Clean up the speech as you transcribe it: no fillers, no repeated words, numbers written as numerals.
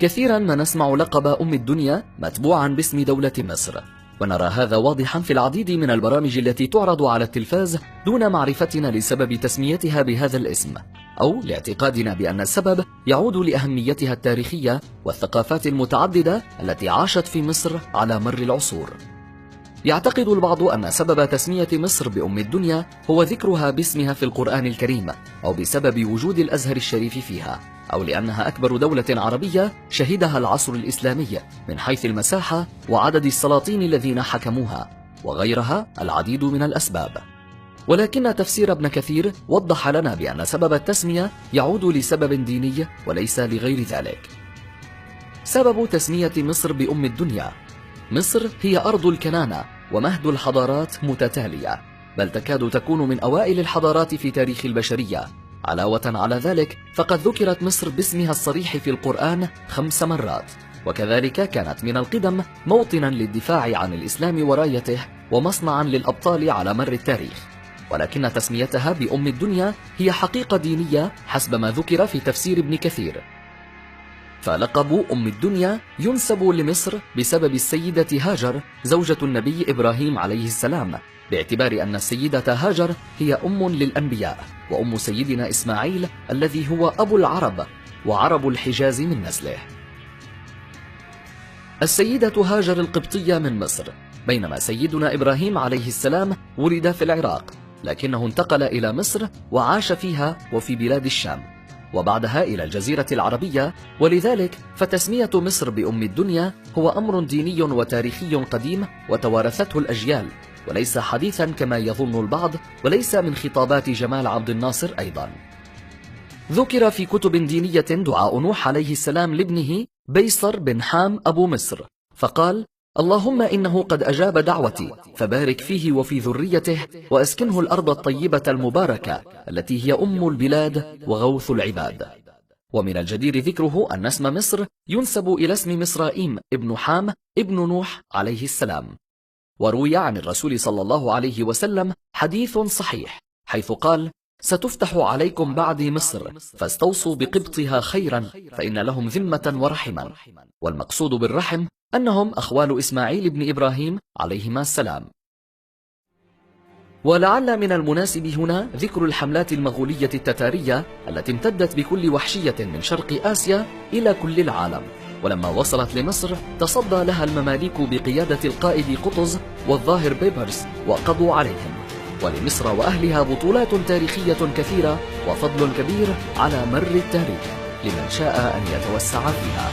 كثيرا ما نسمع لقب أم الدنيا متبوعا باسم دولة مصر، ونرى هذا واضحا في العديد من البرامج التي تعرض على التلفاز دون معرفتنا لسبب تسميتها بهذا الاسم، أو لاعتقادنا بأن السبب يعود لأهميتها التاريخية والثقافات المتعددة التي عاشت في مصر على مر العصور. يعتقد البعض أن سبب تسمية مصر بأم الدنيا هو ذكرها باسمها في القرآن الكريم، أو بسبب وجود الأزهر الشريف فيها، أو لأنها أكبر دولة عربية شهدها العصر الإسلامي من حيث المساحة وعدد السلاطين الذين حكموها، وغيرها العديد من الأسباب. ولكن تفسير ابن كثير وضح لنا بأن سبب التسمية يعود لسبب ديني وليس لغير ذلك. سبب تسمية مصر بأم الدنيا: مصر هي أرض الكنانة ومهد الحضارات متتالية، بل تكاد تكون من أوائل الحضارات في تاريخ البشرية. علاوة على ذلك فقد ذكرت مصر باسمها الصريح في القرآن 5 مرات، وكذلك كانت من القدم موطنا للدفاع عن الإسلام ورايته ومصنعا للأبطال على مر التاريخ. ولكن تسميتها بأم الدنيا هي حقيقة دينية حسب ما ذكر في تفسير ابن كثير. فلقب أم الدنيا ينسب لمصر بسبب السيدة هاجر زوجة النبي إبراهيم عليه السلام، باعتبار أن السيدة هاجر هي أم للأنبياء وأم سيدنا إسماعيل الذي هو أبو العرب وعرب الحجاز من نسله. السيدة هاجر القبطية من مصر، بينما سيدنا إبراهيم عليه السلام ولد في العراق، لكنه انتقل إلى مصر وعاش فيها وفي بلاد الشام، وبعدها إلى الجزيرة العربية. ولذلك فتسمية مصر بأم الدنيا هو أمر ديني وتاريخي قديم وتوارثته الأجيال، وليس حديثا كما يظن البعض، وليس من خطابات جمال عبد الناصر أيضا. ذكر في كتب دينية دعاء نوح عليه السلام لابنه بيصر بن حام أبو مصر، فقال: اللهم إنه قد أجاب دعوتي فبارك فيه وفي ذريته وأسكنه الأرض الطيبة المباركة التي هي أم البلاد وغوث العباد. ومن الجدير ذكره أن اسم مصر ينسب إلى اسم مصرائيم ابن حام ابن نوح عليه السلام. وروي عن الرسول صلى الله عليه وسلم حديث صحيح حيث قال: ستفتح عليكم بعدي مصر فاستوصوا بقبطها خيرا فإن لهم ذمة ورحما. والمقصود بالرحم أنهم أخوال إسماعيل بن إبراهيم عليهما السلام. ولعل من المناسب هنا ذكر الحملات المغولية التتارية التي امتدت بكل وحشية من شرق آسيا إلى كل العالم، ولما وصلت لمصر تصدى لها المماليك بقيادة القائد قطز والظاهر بيبرس وقضوا عليهم. ولمصر وأهلها بطولات تاريخية كثيرة وفضل كبير على مر التاريخ لمن شاء أن يتوسع فيها.